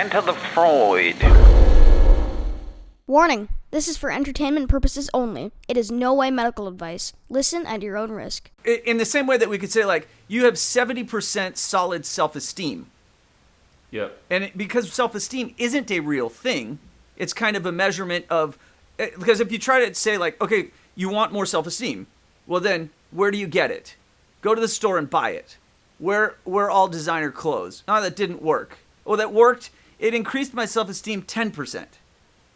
Enter the Freud. Warning, this is for entertainment purposes only. It is no way medical advice. Listen at your own risk. In the same way that we could say, like, you have 70% solid self-esteem. Yep. And because self-esteem isn't a real thing, it's kind of a measurement of... Because if you try to say, like, okay, you want more self-esteem, well then, where do you get it? Go to the store and buy it. Wear all designer clothes. Oh, that didn't work. Oh, that worked. It increased my self-esteem 10%.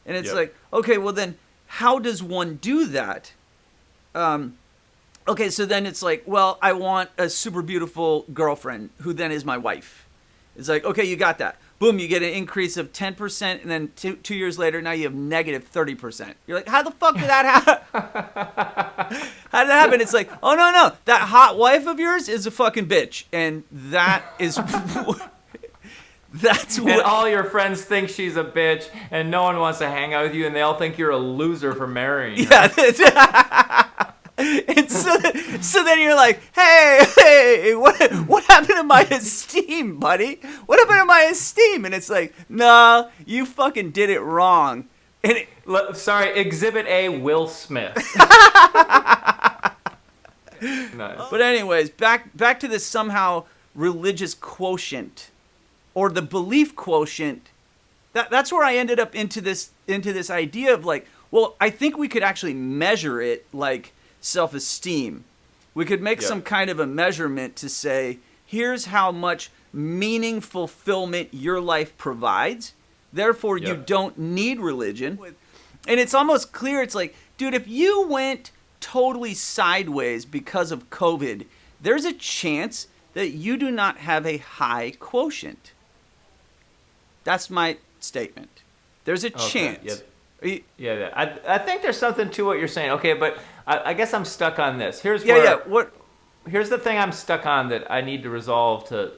And it's like, okay, well then, how does one do that? Okay, so then it's like, well, I want a super beautiful girlfriend who then is my wife. It's like, okay, you got that. Boom, you get an increase of 10%, and then two years later, now you have negative 30%. You're like, how the fuck did that happen? How did that happen? It's like, oh, no, that hot wife of yours is a fucking bitch. And that is... That's what... And all your friends think she's a bitch, and no one wants to hang out with you, and they all think you're a loser for marrying her. Yeah. And so then you're like, hey, what happened to my esteem, buddy? What happened to my esteem? And it's like, nah, you fucking did it wrong. And Sorry, Exhibit A, Will Smith. Nice. But anyways, back to this somehow religious quotient, or the belief quotient. That's where I ended up into this idea of like, well, I think we could actually measure it like self-esteem. We could make some kind of a measurement to say, here's how much meaning fulfillment your life provides. Therefore, you don't need religion. And it's almost clear. It's like, dude, if you went totally sideways because of COVID, there's a chance that you do not have a high quotient. That's my statement. There's a chance. Yeah. I think there's something to what you're saying. Okay, but I guess I'm stuck on this. Here's the thing I'm stuck on that I need to resolve to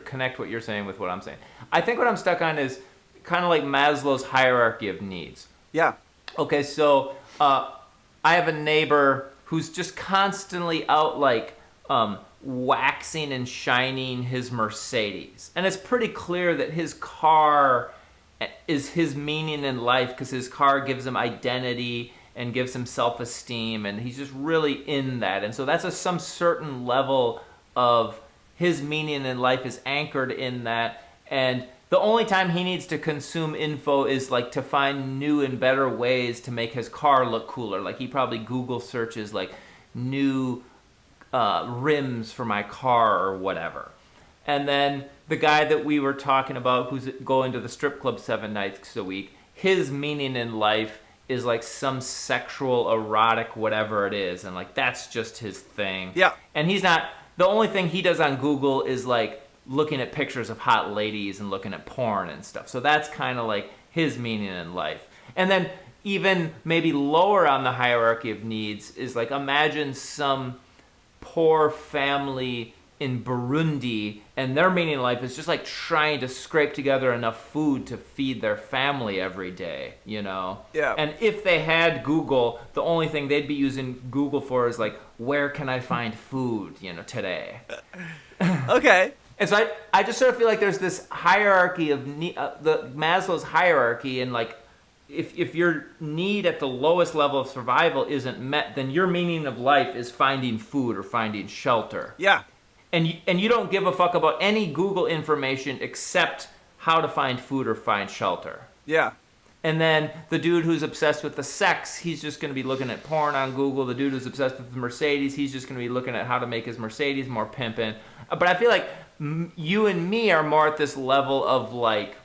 connect what you're saying with what I'm saying. I think what I'm stuck on is kind of like Maslow's hierarchy of needs. Yeah. Okay, so I have a neighbor who's just constantly out like waxing and shining his Mercedes. And it's pretty clear that his car is his meaning in life because his car gives him identity and gives him self-esteem, and he's just really in that. And so that's some certain level of his meaning in life is anchored in that. And the only time he needs to consume info is like to find new and better ways to make his car look cooler. Like he probably Google searches like new rims for my car or whatever. And then the guy that we were talking about who's going to the strip club 7 nights a week, his meaning in life is like some sexual, erotic, whatever it is. And like, that's just his thing. Yeah. And the only thing he does on Google is like looking at pictures of hot ladies and looking at porn and stuff. So that's kind of like his meaning in life. And then even maybe lower on the hierarchy of needs is like, imagine some poor family in Burundi, and their meaning in life is just like trying to scrape together enough food to feed their family every day, you know? Yeah. And if they had Google, the only thing they'd be using Google for is like, where can I find food, today? Okay. And so I just sort of feel like there's this hierarchy of the Maslow's hierarchy, and like, if your need at the lowest level of survival isn't met, then your meaning of life is finding food or finding shelter. Yeah. And you don't give a fuck about any Google information except how to find food or find shelter. Yeah. And then the dude who's obsessed with the sex, he's just going to be looking at porn on Google. The dude who's obsessed with the Mercedes, he's just going to be looking at how to make his Mercedes more pimpin'. But I feel like you and me are more at this level of like,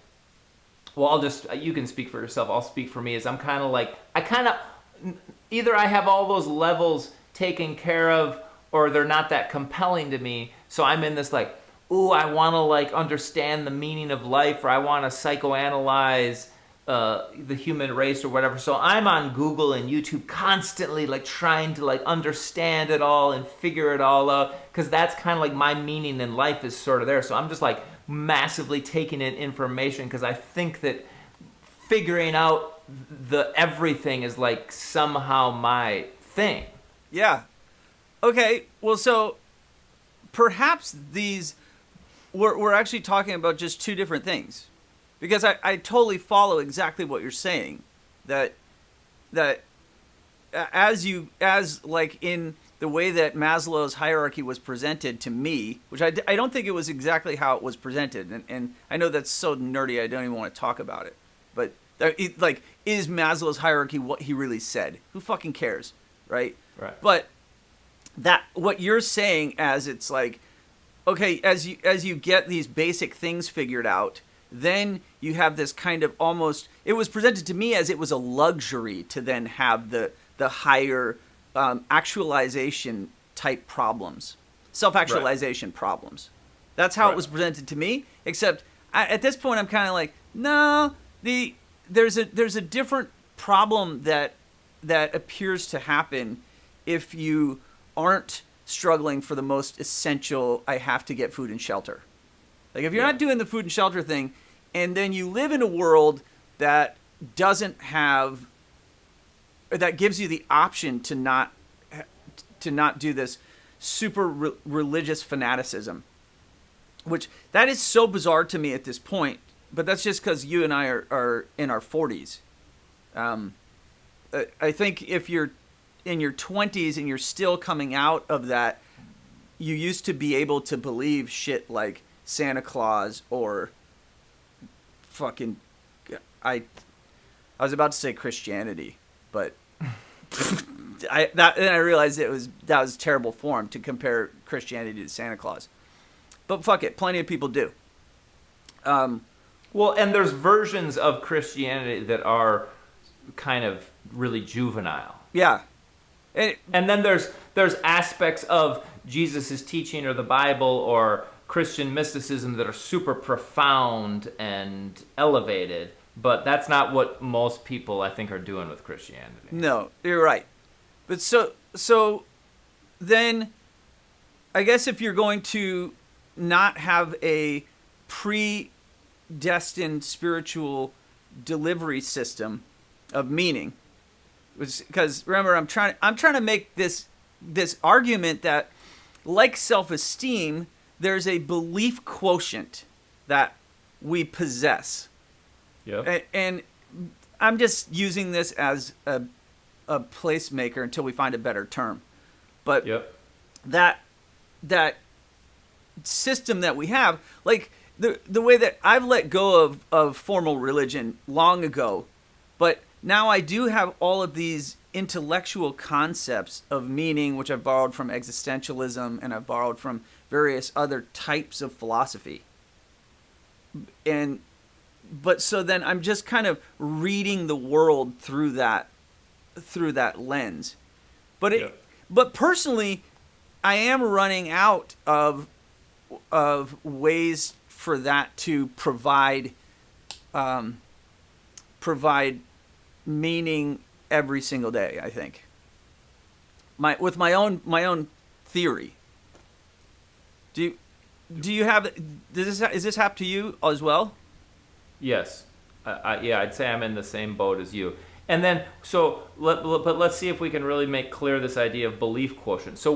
well, you can speak for yourself, I'll speak for me, is I'm kind of like, either I have all those levels taken care of or they're not that compelling to me. So I'm in this like, ooh, I want to like understand the meaning of life, or I want to psychoanalyze the human race or whatever. So I'm on Google and YouTube constantly like trying to like understand it all and figure it all out, because that's kind of like my meaning in life is sort of there. So I'm just like massively taking in information because I think that figuring out the everything is like somehow my thing. Yeah. Okay, well, so perhaps we're actually talking about just two different things. because I totally follow exactly what you're saying, that as like in the way that Maslow's hierarchy was presented to me, which I don't think it was exactly how it was presented, and I know that's so nerdy I don't even want to talk about it, but like, is Maslow's hierarchy what he really said? Who fucking cares, right? Right. But that what you're saying, as it's like, okay, as you get these basic things figured out, then you have this kind of almost, it was presented to me as it was a luxury to then have the higher actualization type problems, self-actualization problems. That's how it was presented to me, except at this point I'm kind of like, no, there's a different problem that appears to happen if you aren't struggling for the most essential, I have to get food and shelter. Like, if you're not doing the food and shelter thing, and then you live in a world that doesn't have, or that gives you the option to not do this super religious fanaticism, which that is so bizarre to me at this point. But that's just because you and I are in our 40s. I think if you're in your 20s and you're still coming out of that, you used to be able to believe shit like Santa Claus or fucking, I was about to say Christianity, but then I realized that was terrible form to compare Christianity to Santa Claus. But fuck it, plenty of people do. Well, and there's versions of Christianity that are kind of really juvenile. Yeah. And then there's aspects of Jesus' teaching or the Bible or Christian mysticism that are super profound and elevated, but that's not what most people, I think, are doing with Christianity. No, you're right. But so then I guess if you're going to not have a predestined spiritual delivery system of meaning, because remember, I'm trying to make this argument that, like self-esteem, there's a belief quotient that we possess. Yeah. And I'm just using this as a placemaker until we find a better term. But that system that we have, like the way that I've let go of formal religion long ago, but now I do have all of these intellectual concepts of meaning, which I've borrowed from existentialism and I've borrowed from various other types of philosophy. But so then I'm just kind of reading the world through that lens. But personally, I am running out of ways for that to provide meaning every single day, I think. With my own theory. Do you have, is this happen to you as well? Yes. I'd say I'm in the same boat as you. And then, but let's see if we can really make clear this idea of belief quotient. So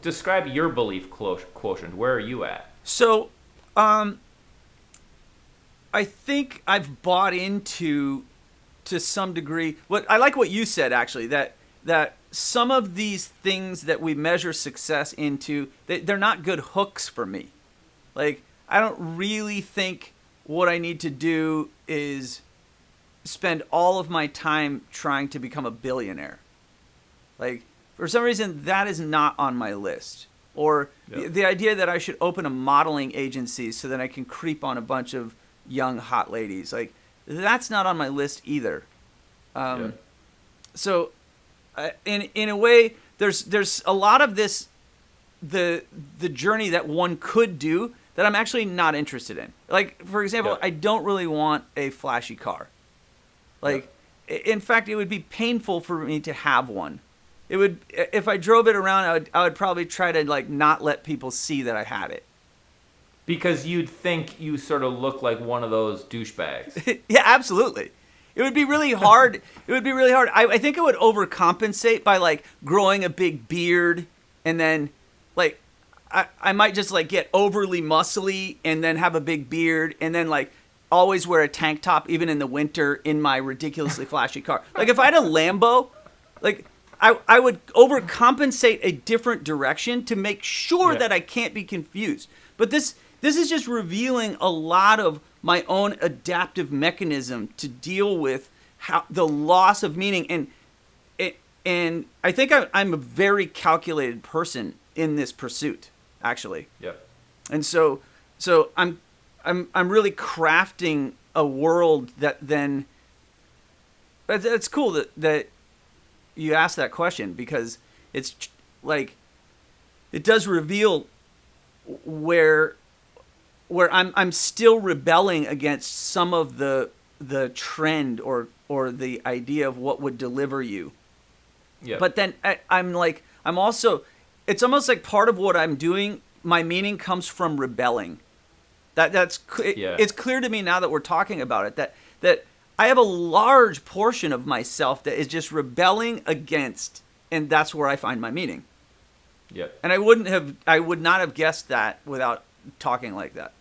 describe your belief quotient. Where are you at? So, I think I've bought into, to some degree, I like what you said, actually, that some of these things that we measure success into, they're not good hooks for me. Like, I don't really think what I need to do is spend all of my time trying to become a billionaire. Like, for some reason, that is not on my list. Or the idea that I should open a modeling agency so that I can creep on a bunch of young hot ladies. Like, that's not on my list either. So, in a way, there's a lot of this, the journey that one could do that I'm actually not interested in. Like, for example, I don't really want a flashy car. Like, in fact, it would be painful for me to have one. It would, if I drove it around, I would probably try to, like, not let people see that I had it. Because you'd think you sort of look like one of those douchebags. Yeah, absolutely. It would be really hard. I think it would overcompensate by, like, growing a big beard, and then, like, I might just, like, get overly muscly and then have a big beard, and then, like, always wear a tank top even in the winter in my ridiculously flashy car. Like if I had a Lambo, like I would overcompensate a different direction to make sure that I can't be confused. But this is just revealing a lot of my own adaptive mechanism to deal with how the loss of meaning. And I think I'm a very calculated person in this pursuit, actually. Yep. And so I'm really crafting a world that then. It's cool that you asked that question, because it's like it does reveal where I'm still rebelling against some of the trend or the idea of what would deliver you. Yeah. But then I'm also, it's almost like part of what I'm doing, my meaning comes from rebelling. It's clear to me now that we're talking about it that I have a large portion of myself that is just rebelling against, and that's where I find my meaning. Yep. And I would not have guessed that without talking like that.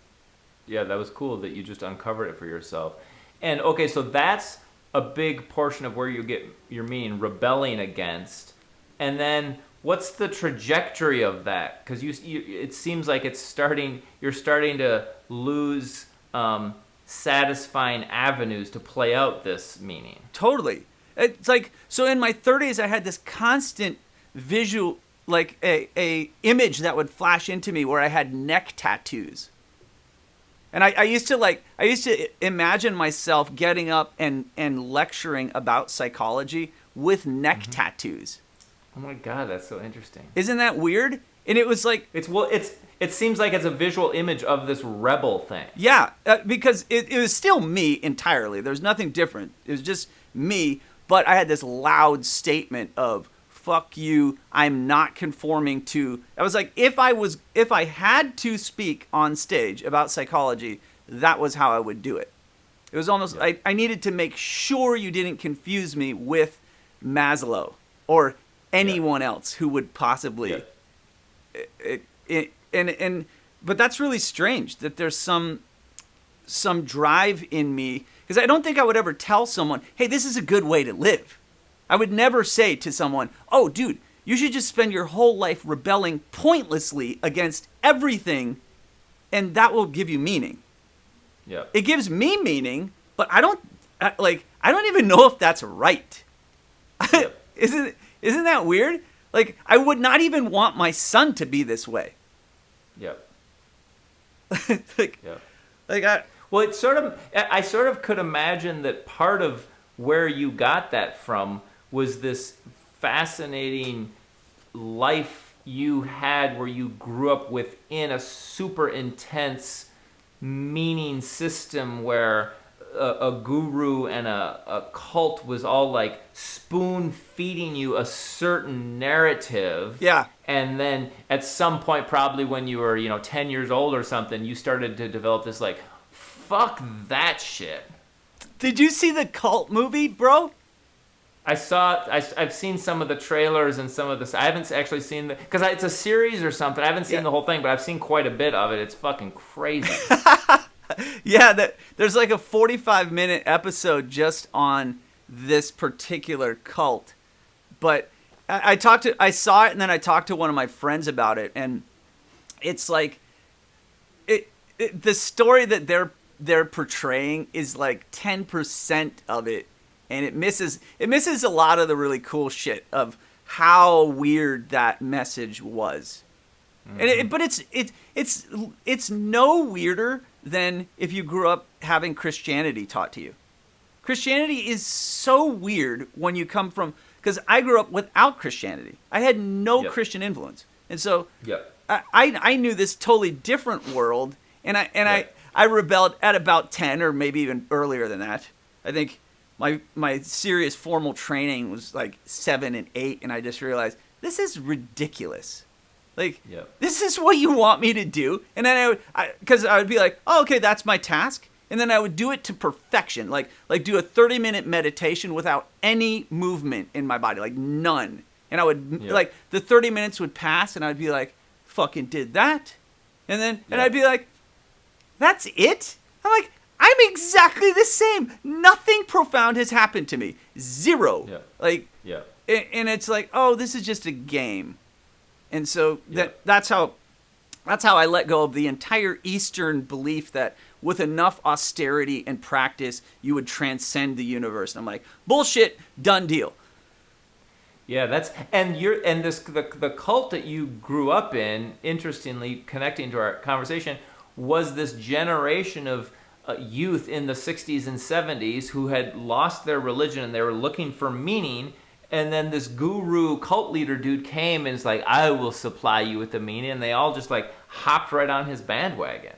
Yeah, that was cool that you just uncovered it for yourself. And okay, so that's a big portion of where you get your meaning, rebelling against. And then what's the trajectory of that? Because it seems like you're starting to lose satisfying avenues to play out this meaning. Totally. It's like, so in my 30s, I had this constant visual, like a image that would flash into me where I had neck tattoos. And I used to imagine myself getting up and lecturing about psychology with neck tattoos. Oh my God, that's so interesting. Isn't that weird? And it was like, it seems like it's a visual image of this rebel thing. yeah, because it was still me entirely. There's nothing different. It was just me, but I had this loud statement of, fuck you, I'm not conforming to. I was like, if I had to speak on stage about psychology, that was how I would do it. It was almost like I needed to make sure you didn't confuse me with Maslow or anyone else who would possibly. But that's really strange that there's some drive in me, because I don't think I would ever tell someone, hey, this is a good way to live. I would never say to someone, oh, dude, you should just spend your whole life rebelling pointlessly against everything, and that will give you meaning. Yeah. It gives me meaning, but I don't even know if that's right. Yep. Isn't that weird? Like, I would not even want my son to be this way. Yep. Well, I sort of could imagine that part of where you got that from was this fascinating life you had where you grew up within a super intense meaning system where a guru and a cult was all like spoon feeding you a certain narrative. Yeah. And then at some point, probably when you were 10 years old or something, you started to develop this like, fuck that shit. Did you see the Cult movie, bro? I've seen some of the trailers and some of this. I haven't actually seen because it's a series or something. I haven't seen the whole thing, but I've seen quite a bit of it. It's fucking crazy. Yeah, there's like a 45-minute episode just on this particular cult. But I saw it, and then I talked to one of my friends about it, and it's like the story that they're portraying is like 10% of it, and it misses a lot of the really cool shit of how weird that message was. Mm-hmm. But it's no weirder than if you grew up having Christianity taught to you. Christianity is so weird when you come from, because I grew up without Christianity. I had no Christian influence, and so I knew this totally different world, and I rebelled at about 10 or maybe even earlier than that. I think my serious formal training was like 7 and 8, and I just realized this is ridiculous. Like, this is what you want me to do? And then because I would be like, oh, okay, that's my task. And then I would do it to perfection. Like do a 30-minute meditation without any movement in my body, like none. And I would, like, the 30 minutes would pass, and I'd be like, fucking did that. And then, and I'd be like, that's it? I'm like, I'm exactly the same. Nothing profound has happened to me. Zero. Yeah. Like, Yeah. and it's like, oh, this is just a game. And so Yeah. that's how I let go of the entire Eastern belief that with enough austerity and practice, you would transcend the universe. And I'm like, bullshit, done deal. Yeah, the cult that you grew up in, interestingly connecting to our conversation, was this generation of youth in the 60s and 70s who had lost their religion and they were looking for meaning. And then this guru cult leader dude came and is like, I will supply you with the meaning. And they all just like hopped right on his bandwagon.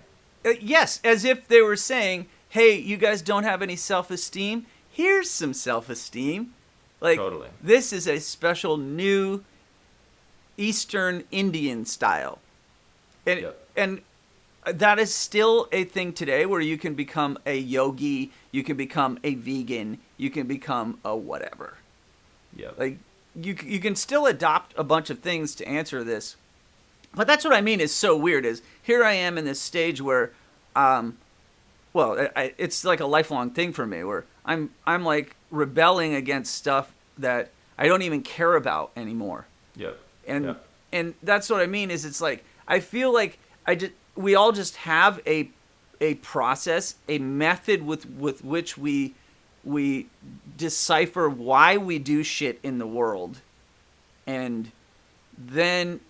Yes, as if they were saying, hey, you guys don't have any self-esteem? Here's some self-esteem. Like, Totally. This is a special new Eastern Indian style. And, Yep. and that is still a thing today where you can become a yogi, you can become a vegan, you can become a whatever. Yeah. Like, you can still adopt a bunch of things to answer this. But that's what I mean is so weird is here I am in this stage where, it's like a lifelong thing for me where I'm like rebelling against stuff that I don't even care about anymore. Yep. And and that's what I mean is it's like I feel like we all just have a process, a method with which we decipher why we do shit in the world, and then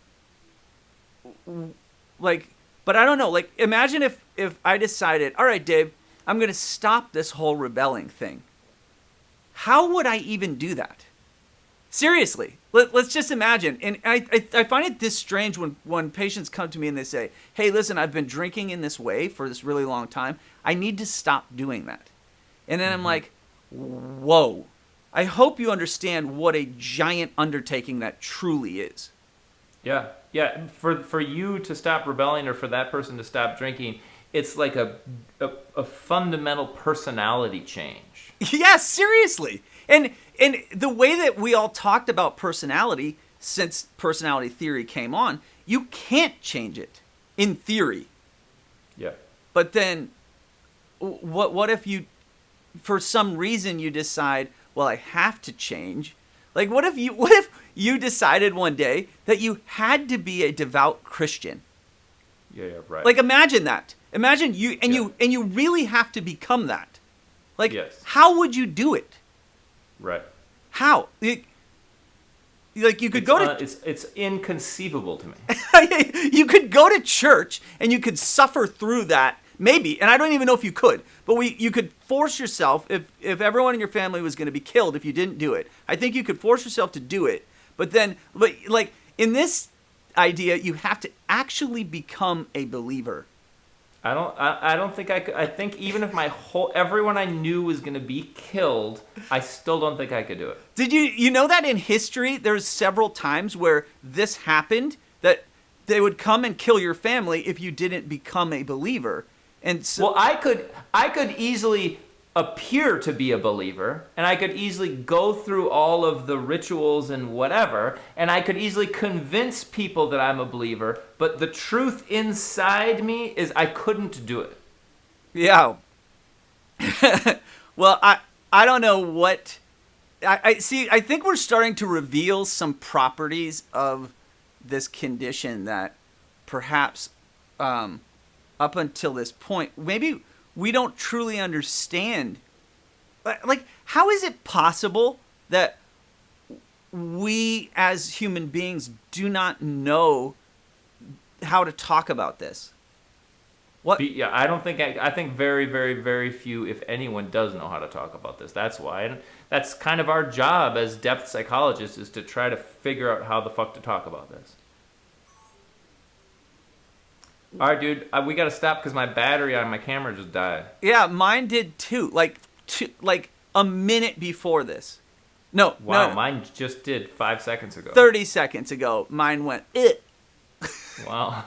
like, but I don't know, like imagine if I decided, all right, Dave, I'm gonna stop this whole rebelling thing. How would I even do that? Seriously, let's just imagine. And I find it this strange when patients come to me and they say, hey, listen, I've been drinking in this way for this really long time. I need to stop doing that. And then I'm like, whoa. I hope you understand what a giant undertaking that truly is. Yeah. Yeah. For you to stop rebelling or for that person to stop drinking, it's like a fundamental personality change. Yes, seriously. And the way that we all talked about personality since personality theory came on, you can't change it in theory. Yeah. But then what if you, for some reason you decide, well, I have to change? Like what if you decided one day that you had to be a devout Christian? Yeah, right. Like imagine that. Imagine you and Yeah. you really have to become that. Like Yes. how would you do it? Right. How? Like you could go to it's inconceivable to me. you could go to church and you could suffer through that maybe, and I don't even know if you could, but you could force yourself if everyone in your family was going to be killed if you didn't do it. I think you could force yourself to do it, but like in this idea, you have to actually become a believer. I don't think I could. I think even if everyone I knew was going to be killed, I still don't think I could do it. Did you know that in history there's several times where this happened, that they would come and kill your family if you didn't become a believer? And so, Well, I could easily appear to be a believer, and I could easily go through all of the rituals and whatever, and I could easily convince people that I'm a believer, but the truth inside me is I couldn't do it. yeah. Well, I don't know what I see. I think we're starting to reveal some properties of this condition that perhaps up until this point maybe we don't truly understand. Like, how is it possible that we as human beings do not know how to talk about this? What? Yeah, I don't think I think very, very, very few, if anyone, does know how to talk about this. That's why. And that's kind of our job as depth psychologists, is to try to figure out how the fuck to talk about this. All right, dude, we got to stop because my battery on my camera just died. Yeah, mine did too. Like a minute before this. No, Wow, no, mine just did 5 seconds ago. 30 seconds ago, mine went, Wow.